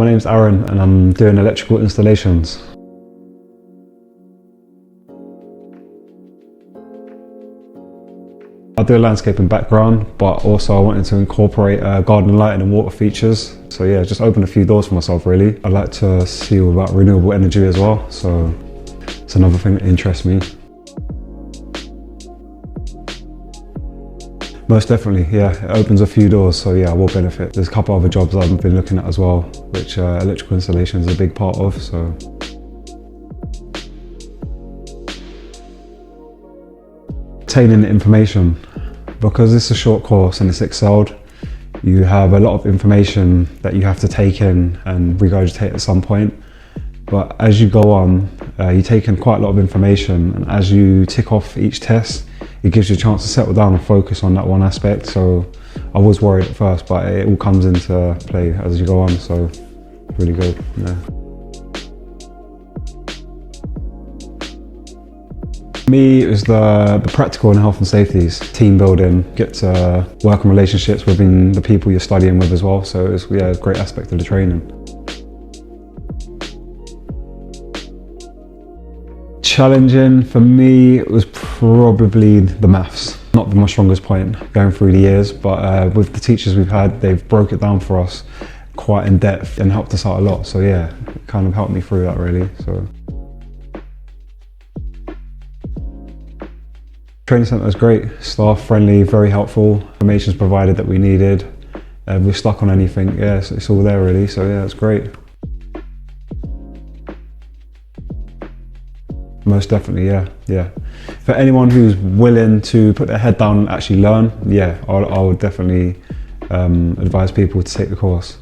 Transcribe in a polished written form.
My name's Aaron and I'm doing electrical installations. I do a landscaping background, but also I wanted to incorporate garden lighting and water features. So yeah, just opened a few doors for myself really. I'd like to see all about renewable energy as well, so it's another thing that interests me. Most definitely, yeah, it opens a few doors, so yeah, I will benefit. There's a couple other jobs I've been looking at as well, which electrical installation is a big part of, so. Obtaining information. Because it's a short course and it's excelled, you have a lot of information that you have to take in and regurgitate at some point. But as you go on, you take in quite a lot of information, and as you tick off each test, it gives you a chance to settle down and focus on that one aspect. So I was worried at first, but it all comes into play as you go on, so really good. Yeah. For me, it was the practical and health and safeties, team building, get to work on relationships within the people you're studying with as well. So it's a great aspect of the training. Challenging for me, it was probably the maths. Not my strongest point going through the years, but with the teachers we've had, they've broke it down for us quite in depth and helped us out a lot. So yeah, it kind of helped me through that really. So. Training centre was great, staff friendly, very helpful, information's provided that we needed. If we're stuck on anything, yeah, it's all there really, so yeah, it's great. Most definitely, yeah. For anyone who's willing to put their head down and actually learn, yeah, I would definitely advise people to take the course.